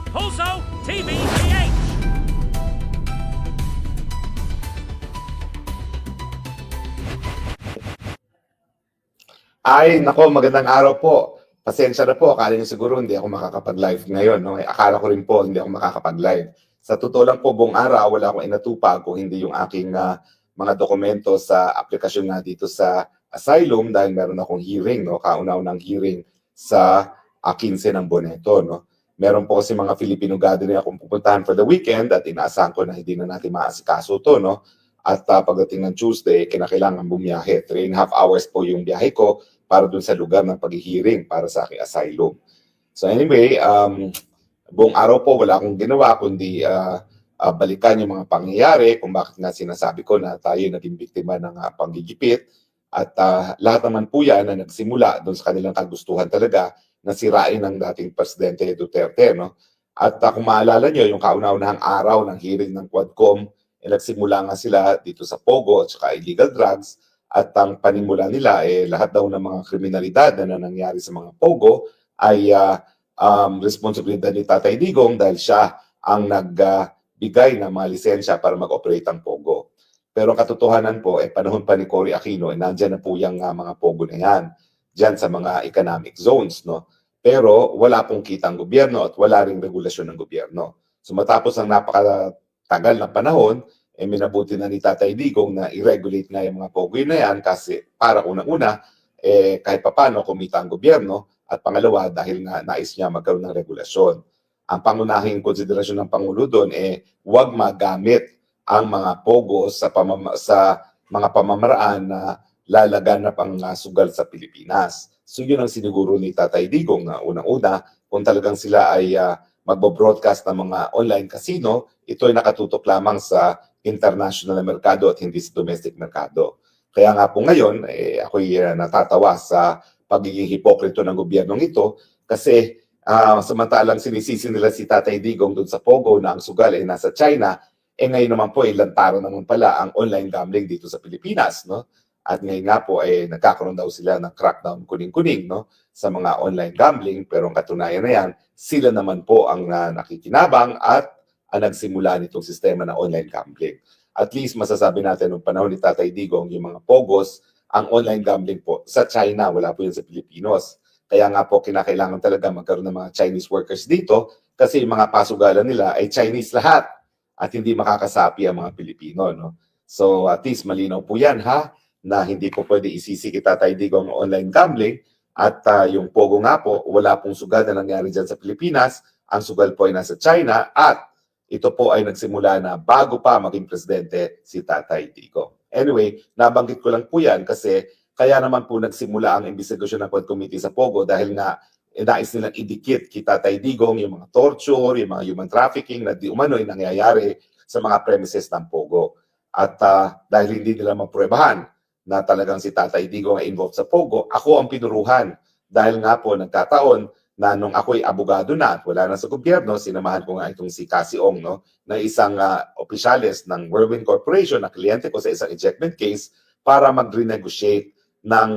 Pulso TV PH. Ay, nako, magandang araw po. Pasensya na po, akala niyo siguro hindi ako makakapag-live ngayon. No? Akala ko rin po hindi ako makakapag-live. Sa totoo lang po, buong araw, wala akong inatupag kung hindi yung aking mga dokumento sa aplikasyon nga dito sa Asylum dahil meron akong hearing, no? Kauna-unang hearing sa 15 ng Boneto. No? Meron po kasi mga Filipino gathering akong pupuntahan for the weekend at inaasahan ko na hindi na natin maasikaso to. No? At pagdating ng Tuesday, kinakailangan bumiyahe. 3.5 hours po yung biyahe ko para dun sa lugar ng paghihiring para sa aking asylum. So anyway, buong araw po wala akong ginawa kundi balikan yung mga pangyayari kung bakit nga sinasabi ko na tayo naging biktima ng panggigipit. At lahat naman po yan na nagsimula doon sa kanilang kagustuhan talaga na sirain ng dating Presidente Duterte. No? At kung maalala nyo, yung kauna-unahang araw ng hearing ng Quadcom, nagsimula nga sila dito sa Pogo at saka illegal drugs. At ang panimula nila lahat daw ng mga kriminalidad na nangyari sa mga Pogo ay responsibilidad ni Tatay Digong dahil siya ang nagbigay ng mga lisensya para mag-operate ang Pogo. Pero ang katotohanan po, panahon pa ni Cory Aquino, nandyan na po yung mga Pogo na yan, dyan sa mga economic zones. No? Pero wala pong kitang gobyerno at wala ring regulasyon ng gobyerno. So matapos ang napakatagal na panahon, minabuti na ni Tatay Digong na i-regulate nga yung mga pogoy na yan kasi para unang-una, kahit papano kumita ang gobyerno at pangalawa dahil nga nais niya magkaroon ng regulasyon. Ang pangunahing konsiderasyon ng Pangulo doon huwag magamit ang mga pogos sa mga pamamaraan na lalaganap ang sugal sa Pilipinas. So yun ang siniguro ni Tatay Digong na unang-una kung talagang sila ay magbo-broadcast ng mga online casino, ito ay nakatutok lamang sa international na merkado at hindi sa domestic merkado. Kaya nga po ngayon, ako'y natatawa sa pagiging hipokrito ng gobyernong ito kasi samantalang sinisisi nila si Tatay Digong doon sa Pogo na ang sugal ay nasa China, ngayon naman po lantaran naman pala ang online gambling dito sa Pilipinas. No? At ngayon nga po nagkakaroon daw sila ng crackdown kuning-kuning no? Sa mga online gambling pero ang katunayan na yan, sila naman po ang nakikinabang at ang nagsimula nitong sistema na online gambling. At least masasabi natin noong panahon ni Tatay Digong, yung mga pogos, ang online gambling po sa China, wala po yun sa Pilipinos. Kaya nga po kinakailangan talaga magkaroon ng mga Chinese workers dito kasi yung mga pasugalan nila ay Chinese lahat at hindi makakasapi ang mga Pilipino. No? So at least malinaw po yan ha, na hindi po pwede isisi kay Tatay Digong ang online gambling at yung pogo nga po, wala pong sugal na nangyari dyan sa Pilipinas, ang sugal po ay nasa China at ito po ay nagsimula na bago pa maging presidente si Tatay Digong. Anyway, nabanggit ko lang po yan kasi kaya naman po nagsimula ang investigasyon ng Quad Committee sa Pogo dahil nga nais nilang idikit kay Tatay Digong yung mga torture, yung mga human trafficking na di umano'y nangyayari sa mga premises ng Pogo. At dahil hindi nila mapruebahan na talagang si Tatay Digong ay involved sa Pogo, ako ang pinuruhan dahil nga po nagkataon na nung ako'y abogado na at wala na sa gobyerno, sinamahan ko nga itong si Cassie Ong, no, na isang opisyales ng Whirlwind Corporation na kliyente ko sa isang ejectment case para mag-renegotiate ng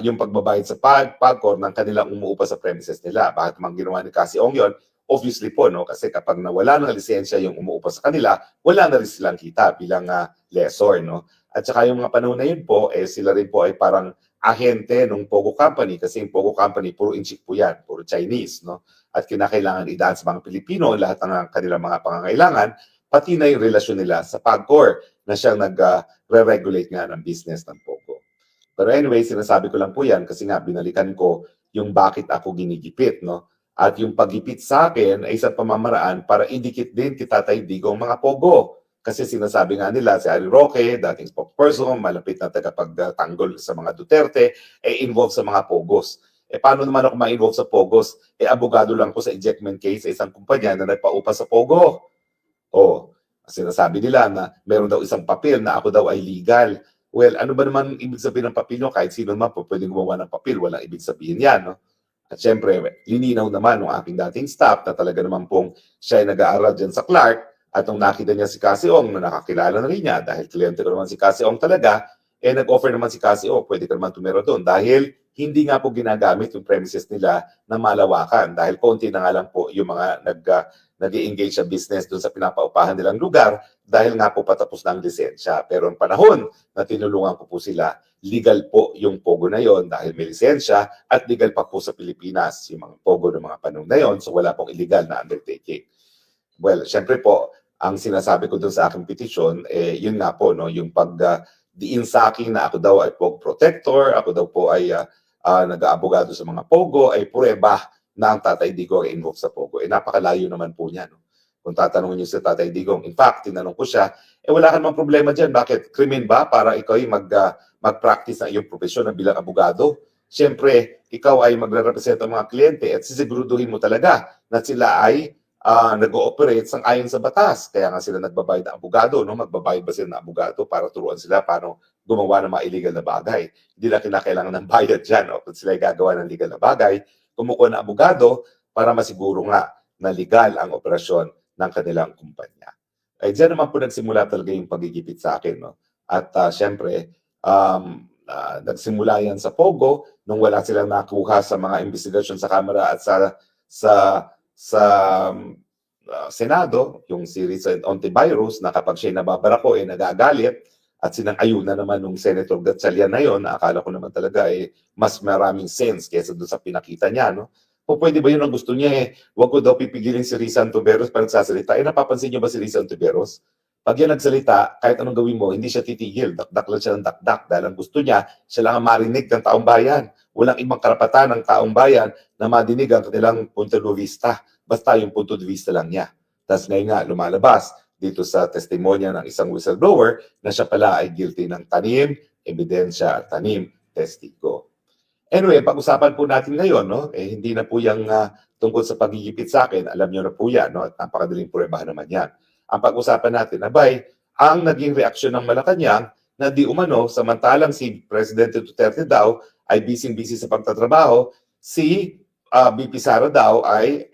yung pagbabayad sa PAGCOR ng kanilang umuupa sa premises nila. Bakit mang ginawa ni Cassie Ong yun? Obviously po, no, kasi kapag nawala ng lisensya yung umuupa sa kanila, wala na rin silang kita bilang lessor. No? At saka yung mga panahon na yun po, sila rin po ay parang ahente ng Pogo Company kasi yung Pogo Company puro inchik po yan, puro Chinese, no? At kinakailangan idaan sa mga Pilipino lahat ng kanilang mga pangangailangan, pati na yung relasyon nila sa PAGCOR na siyang nagre-regulate nga ng business ng Pogo. Pero anyway, sinasabi ko lang po yan kasi nga binalikan ko yung bakit ako ginigipit, no? At yung paggipit sa akin ay isang pamamaraan para idikit din kay Tatay Digong mga Pogo. Kasi sinasabi nga nila si Harry Roque, dating spokesperson, malapit na tagapagtanggol sa mga Duterte, involved sa mga Pogos. Paano naman ako ma-involve sa Pogos? Abogado lang ko sa ejectment case sa isang kumpanya na nagpaupa sa Pogo. Sinasabi nila na meron daw isang papel na ako daw ay legal. Well, ano ba naman ibig sabihin ng papel no? Kahit sino naman po pwedeng gumawa ng papel, walang ibig sabihin yan. No? At syempre, lininaw naman ng aking dating staff na talaga naman pong siya ay nag-aaral dyan sa Clark. At nung nakita niya si Cassie Ong, na nakakilala na rin niya, dahil kliyente ko naman si Cassie Ong talaga, nag-offer naman si Cassie Ong, pwede ka naman tumira doon. Dahil hindi nga po ginagamit yung premises nila na malawakan dahil konti na nga lang po yung mga nag-engage sa business doon sa pinapaupahan nilang lugar dahil nga po patapos na ang lisensya. Pero ang panahon na tinulungan ko po sila, legal po yung Pogo na yon dahil may lisensya at legal pa po sa Pilipinas yung mga Pogo ng mga panahon na yon, so wala pong illegal na undertaking. Well, syempre po, ang sinasabi ko doon sa aking petisyon, yun nga po, no, yung diin sa akin na ako daw ay Pogo protector, ako daw po ay nag-aabogado sa mga Pogo, ay prueba na ang Tatay Digong ay involved sa Pogo. Napakalayo naman po niya. No? Kung tatanungin niyo sa Tatay Digong, in fact, tinanong ko siya, wala ka namang problema dyan. Bakit? Krimen ba para ikaw ay mag-practice ng iyong profesyon na bilang abogado? Siyempre, ikaw ay magre-represent ang mga kliyente at sisiguruduhin mo talaga na sila ay nag-ooperate sang ayon sa batas. Kaya nga sila nagbabayad ng abogado, no? Magbabayad ba sila ng abogado para turuan sila paano gumawa ng mga illegal na bagay. Hindi na kinakailangan ng bayad dyan. No? Kung sila ay gagawa ng legal na bagay, kumukuha ng abogado para masiguro nga na legal ang operasyon ng kanilang kumpanya. Ay dyan naman po nagsimula talaga yung pagigipit sa akin. No? At syempre, nagsimula yan sa Pogo nung wala silang nakuha sa mga investigasyon sa Kamara at sa Senado, yung si Risa Ontiveros, na kapag siya nababarako, nagagalit at sinang-ayunan naman ng Senator Gatchalian na yon, na akala ko naman talaga mas maraming sense kaysa doon sa pinakita niya. No? O pwede ba yun ang gusto niya Huwag ko daw pipigilin si Risa Ontiveros para nagsasalita. Napapansin niyo ba si Risa Ontiveros? Pag yan nagsalita, kahit anong gawin mo, hindi siya titigil. Dakdak lang siya ng dakdak dahil ang gusto niya, siya lang ang marinig ng taong bayan. Walang ibang karapatan ng taong bayan na madinig ang kanilang punto de vista. Basta yung punto de vista lang niya. Tapos ngayon nga, lumalabas dito sa testimonya ng isang whistleblower na siya pala ay guilty ng tanim, ebidensya at tanim, testigo. Anyway, pag-usapan po natin ngayon, no? Hindi na po yung tungkol sa pagigipit sa akin, alam niyo na po yan, no? At napakadaling pruwebahan naman yan. Ang pag-usapan natin, ang naging reaksyon ng Malacanang na di umano, samantalang si Presidente Duterte daw ay busy-busy sa pagtatrabaho, si VP Sara daw ay,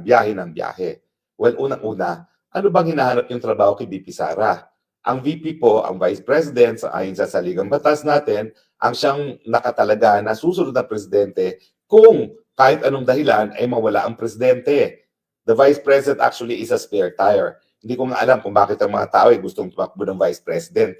biyahe ng biyahe. Well, unang-una, ano bang hinahanap yung trabaho kay VP Sara? Ang VP po, ang Vice President, ayon sa saligang batas natin, ang siyang nakatalaga na susunod na Presidente kung kahit anong dahilan ay mawala ang Presidente. The Vice President actually is a spare tire. Hindi ko nga alam kung bakit ang mga tao ay gustong tumakbo ng Vice President.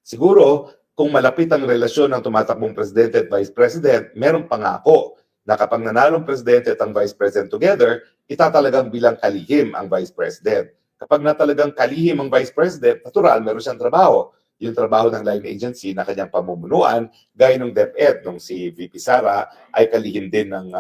Siguro, kung malapit ang relasyon ng tumatakbong Presidente at Vice President, merong pangako na kapag nanalong Presidente at ang Vice President together, itatalagang bilang kalihim ang Vice President. Kapag natalagang kalihim ang Vice President, natural, meron siyang trabaho. Yung trabaho ng line agency na kanyang pamumunuan, gaya ng DepEd, nung si VP Sara ay kalihim din ng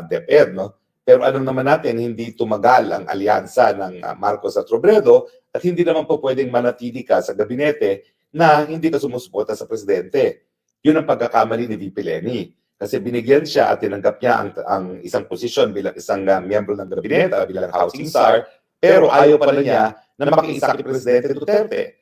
DepEd. No? Pero ano naman natin, hindi tumagal ang alyansa ng Marcos at Robredo at hindi naman po pwedeng manatili ka sa gabinete na hindi ka sumusuporta sa presidente. Yun ang pagkakamali ni VP Leni. Kasi binigyan siya at tinanggap niya ang isang posisyon bilang isang miyembro ng gabinete, bilang housing czar, pero ayaw pala niya na makiisa kay Presidente Duterte.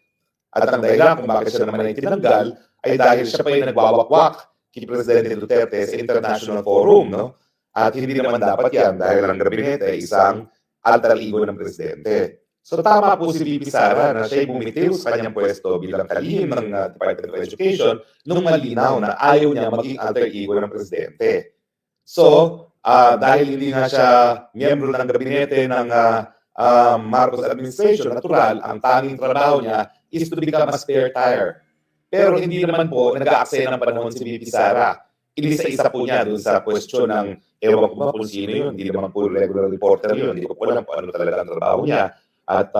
At ang dahilan kung bakit siya naman ay tinanggal ay dahil siya pa ay nagwawakwak kay Presidente Duterte sa international forum, no? At hindi naman dapat yan dahil ang gabinete ay isang alter ego ng Presidente. So tama po si VP Sara na siya'y bumitiw sa kanyang pwesto bilang kalihim ng Department of Education nung malinaw na ayaw niya maging alter ego ng Presidente. So, dahil hindi na siya miyembro ng gabinete ng Marcos administration, natural, ang tanging trabaho niya is to become a spare tire. Pero hindi naman po nag-aaksaya ng panahon si VP Sara. Inisa-isa po niya doon sa question ng ewan ko ba kung sino yun, hindi naman po regular reporter yun, hindi ko po alam kung ano talaga ang trabaho niya. At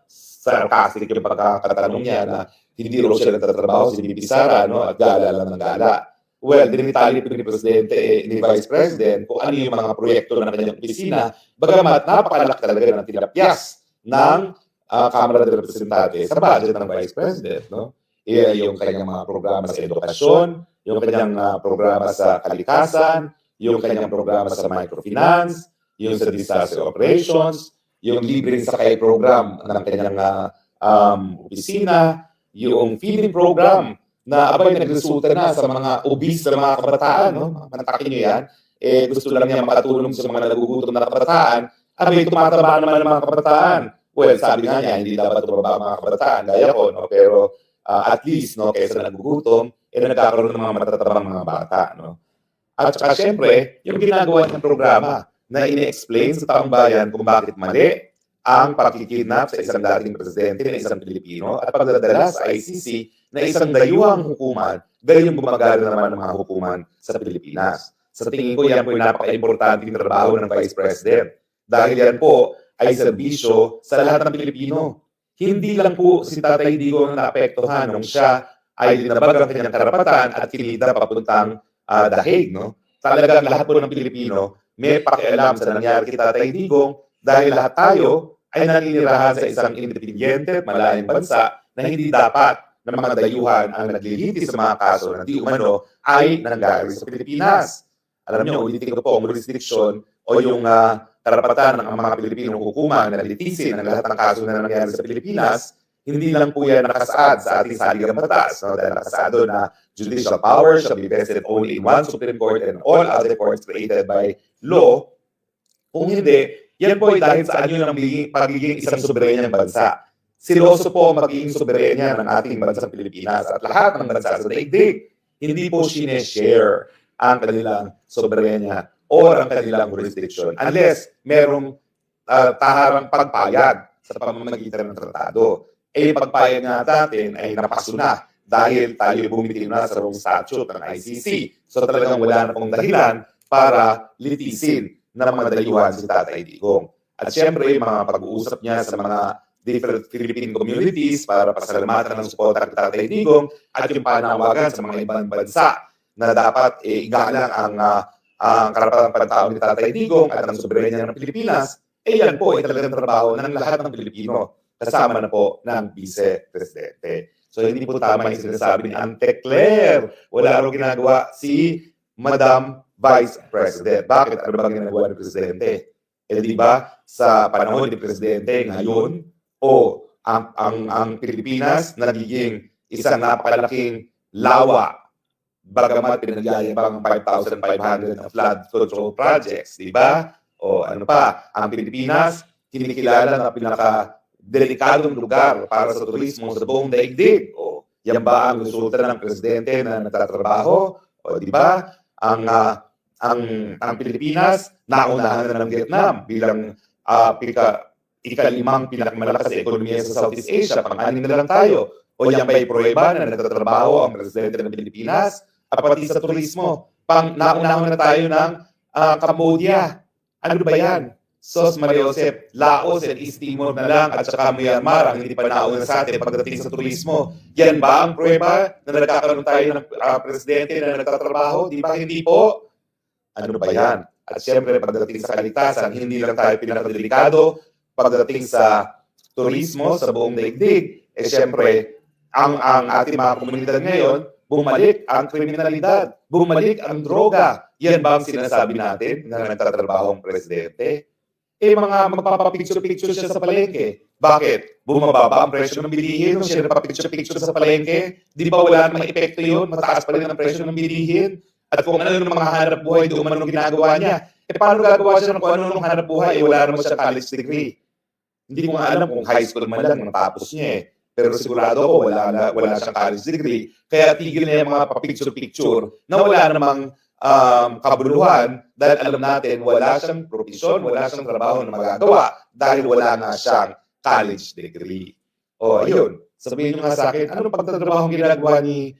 sarcastic yung pagkakatanong niya na hindi raw siya nagtatrabaho si VP Sara, no? At gala lang ng gala. Well, dinitali po ni Presidente, ni Vice President kung ano yung mga proyekto ng kanyang opisina, bagamat napakalaki talaga ng tinapyas ng Kamara de Representantes sa budget ng Vice President, no? Yung kanyang mga programa sa edukasyon, yung kanyang programa sa kalikasan, yung kanyang programa sa microfinance, yung sa disaster operations, yung libreng sakay program ng kanyang opisina, yung feeding program na nagresulta na sa mga obese na mga kabataan, no? Manatakin nyo yan. Gusto lang niya makatulong sa mga nagugutom na kabataan, tumataba naman ng mga kabataan. Well, sabi nga niya, hindi dapat tumaba ang mga kabataan, gaya ko, no? Pero at least, no, kaysa nagugutom, nagkakaroon ng mga matatabang mga bata, no? At saka syempre, yung ginagawa niyang programa na ini-explain sa taong bayan kung bakit mali ang pakikidnap sa isang dating presidente na isang Pilipino at pagdadala sa ICC na isang dayuhang hukuman, gayong gumagana naman ng mga hukuman sa Pilipinas. Sa tingin ko, yan po yung napaka-importanting trabaho ng Vice President. Dahil yan po ay serbisyo sa lahat ng Pilipino. Hindi lang po si Tatay Digong na naapektuhan nung siya ay linabag ang kanyang karapatan at kinida papuntang Dahig. No? Talagang lahat po ng Pilipino may pakialam sa nangyari kay Tatay Digong dahil lahat tayo ay naninirahan sa isang independente at malayang bansa na hindi dapat ng mga dayuhan ang naglilitis sa mga kaso na di umano ay nangyari sa Pilipinas. Alam niyo, ulitin ko po, ang jurisdiction o yung karapatan ng mga Pilipinong hukuman na litisin ang lahat ng kaso na nangyari sa Pilipinas, hindi lang po yan nakasaad sa ating saligang batas. No? Dahil nakasado na judicial power shall be vested only in one Supreme Court and all other courts created by law. Kung hindi, yan po ay dahil sa anyo ng pagiging isang soberanyang bansa. Siloso po ang magiging soberanya ng ating bansang Pilipinas at lahat ng bansa sa daigdig. Hindi po sineshare ang kanilang soberanya o ang kanilang jurisdiction unless merong taharang pagpayag sa pamamagitan ng tratado. Eh, pagpayag nga natin ay napaso na dahil tayo bumitiw na sa wrong statute ng ICC. So talagang wala na pong dahilan para litisin ng mga dayuhan si Tatay Digong. At syempre, mga pag-uusap niya sa mga different Philippine communities para pasalamatan ng suporta kay Tatay Digong at yung panawagan sa mga ibang bansa na dapat igalang ang karapatang pagtao ni Tatay Digong at ang soberanya ng Pilipinas, yan po ay talagang trabaho ng lahat ng Pilipino, kasama na po ng Vice Presidente. So hindi po tama yung sinasabi ni Ante Claire. Wala rin ginagawa si Madam Vice President. Bakit? Ano bang ginagawa ng Presidente? Eh di ba sa panahon ni Presidente ngayon, ang Pilipinas nagiging isang napakalaking lawa, bagamat pinagyayabang 5,500 na flood control projects, di ba? O ano pa, ang Pilipinas kinikilala na pinaka-delikadong lugar para sa turismo sa buong daigdig. O yan ba ang resulta ng Presidente na nagtatrabaho? O di ba? Ang Pilipinas naunahan na ng Vietnam bilang ika-5 pinakamalakas na ekonomiya sa Southeast Asia. Pang-anim na lang tayo. O yan ba'y pruweba na nagtatrabaho ang Presidente ng Pilipinas? At pati sa turismo, naunahan na tayo ng Cambodia. Ano ba yan? Sos Maria Josep, Laos and East Timor na lang at saka Myanmar ang hindi pa nauna sa atin pagdating sa turismo. Yan ba ang pruweba na nagkakaroon tayo ng Presidente na nagtatrabaho? Di ba hindi po? Ano ba yan? At siyempre, pagdating sa kaligtasan, hindi lang tayo pinakadelikado. Pagdating sa turismo, sa buong daigdig, siyempre, ang ating mga komunidad ngayon, bumalik ang kriminalidad, bumalik ang droga. Yan ba ang sinasabi natin na nagtatrabaho ang Presidente? Mga magpapapicture-picture siya sa palengke. Bakit? Bumababa ang presyo ng bilihin nung siya nagpapicture-picture sa palengke? Di ba wala namang epekto yun? Mataas pa rin ang presyo ng bilihin. At kung ano yung mga hanap buhay, di umano ginagawa niya. Paano gagawa siya ng kung ano yung hanap buhay? Wala naman siya college degree. Hindi ko nga alam kung high school man lang natapos niya . Pero sigurado ako wala siyang college degree. Kaya tigil na yung mga papicture-picture na wala namang kabuluhan dahil alam natin wala siyang profesyon, wala siyang trabaho na magagawa dahil wala nga siyang college degree. O, ayun. Sabihin nyo nga sa akin, anong pagtatrabaho ginagawa ni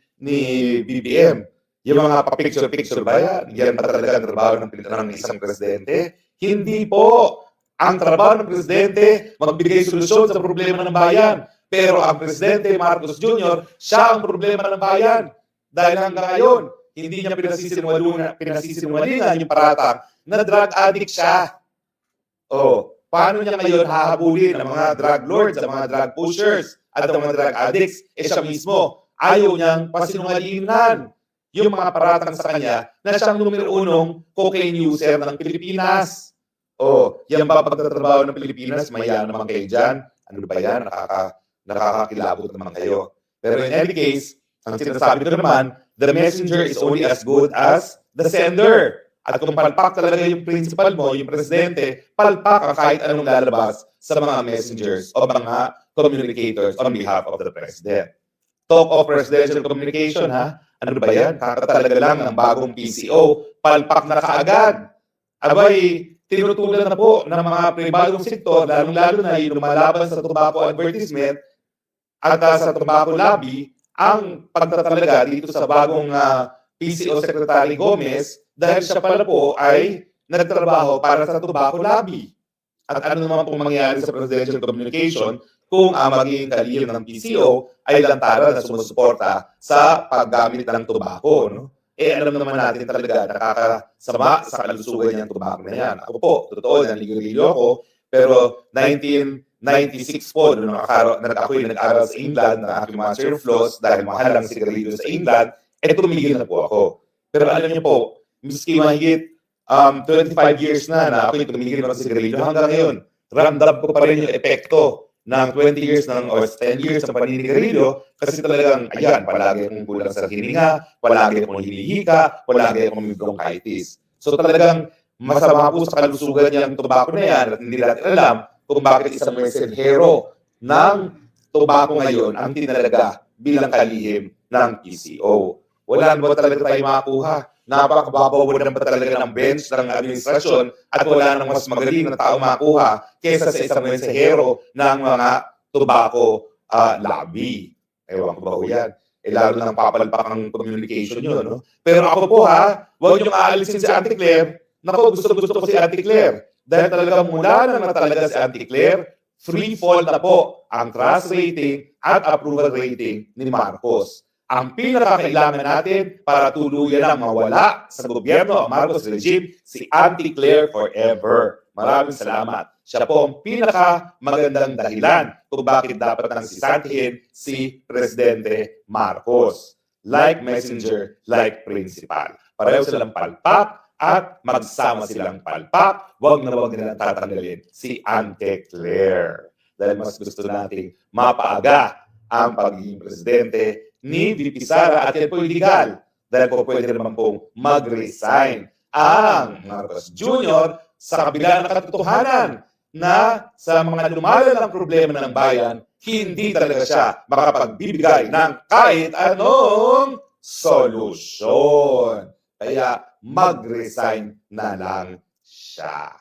BBM? Yung mga papicture-picture ba yan? Yan ba talaga ang trabaho ng isang presidente? Hindi po. Ang trabaho ng presidente, magbigay solusyon sa problema ng bayan. Pero ang Presidente Marcos Jr., siya ang problema ng bayan. Dahil hanggang ngayon, hindi niya pinasisinungalingan yung paratang na drug addict siya. Paano niya ngayon hahabulin ang mga drug lords, ang mga drug pushers, at ang mga drug addicts? Siya mismo, ayaw niyang pasinungalingan yung mga paratang sa kanya na siyang numero 1 cocaine user ng Pilipinas. Yan ba pagtatrabaho ng Pilipinas? Maya naman kayo dyan. Ano ba yan? Nakakakilabot naman kayo. Pero in any case, ang sinasabi ko naman, the messenger is only as good as the sender. At kung palpak talaga yung principal mo, yung presidente, palpak ka kahit anong lalabas sa mga messengers o mga communicators on behalf of the president. Talk of presidential communication, ha? Ano ba yan? Kakatalaga lang ng bagong PCO, palpak na kaagad. Abay, tinutulan na po ng mga pribadong sektor, lalong-lalo na yung lumalaban sa tobacco advertisement at sa tobacco lobby, ang pagtatalaga dito sa bagong PCO Secretary Gomez dahil siya pala po ay nagtrabaho para sa tobacco lobby. At ano naman pong mangyayari sa presidential communication kung ang magiging kalihim ng PCO ay lantaran na sumusuporta sa paggamit ng tobacco. No? Alam naman natin talaga nakakasama sa kalusugan niyang tobacco na yan. Ako po, totoo, nanligarilyo ako, pero 1996 po, nung ako'y nag-aral sa England ng aking master of laws dahil mahal ang sigarilyo sa England, tumigil na po ako. Pero alam niyo po, miski mahigit 25 years na ako'y tumigil na sa sigarilyo hanggang ngayon, ramdam ko pa rin yung epekto ng 20 years or 10 years ng paninigarilyo kasi talagang, ayan, palagi akong kulang sa hininga, palagi akong hinihika, palagi akong may bronchitis. So talagang masama po sa kalusugan niyang tobacco na yan at hindi natin alam kung bakit isang mensahero ng tobacco ngayon ang tinalaga bilang kalihim ng PCO. Wala naman talaga tayo makakuha. Napakababaw na ba talaga ng bench ng administrasyon at wala nang mas magaling na tao makuha kaysa sa isang mensahero ng mga tobacco lobby. Ewan ko ba ho yan? Lalo nang papalpak ang communication yun. No? Pero ako po huwag niyong aalisin si Auntie Claire. Naku, gusto ko si Auntie Claire. Dahil talaga mula na talaga si Auntie Claire, free fall na po ang trust rating at approval rating ni Marcos. Ang pinakakailangan natin para tuluyan na mawala sa gobyerno ang Marcos regime, si Auntie Claire forever. Maraming salamat. Siya po ang pinakamagandang dahilan kung bakit dapat nang sisantihin si Presidente Marcos. Like messenger, like principal. Pareho silang palpak at magsama silang palpak. Huwag nilang tatanggalin si Auntie Claire. Dahil mas gusto nating mapaaga ang pagiging presidente ni VP Sara at yan po illegal dahil po pwede naman pong mag-resign ang Marcos Jr. sa kabila ng katotohanan na sa mga lumalalang problema ng bayan, hindi talaga siya makapagbibigay ng kahit anong solusyon. Kaya mag-resign na lang siya.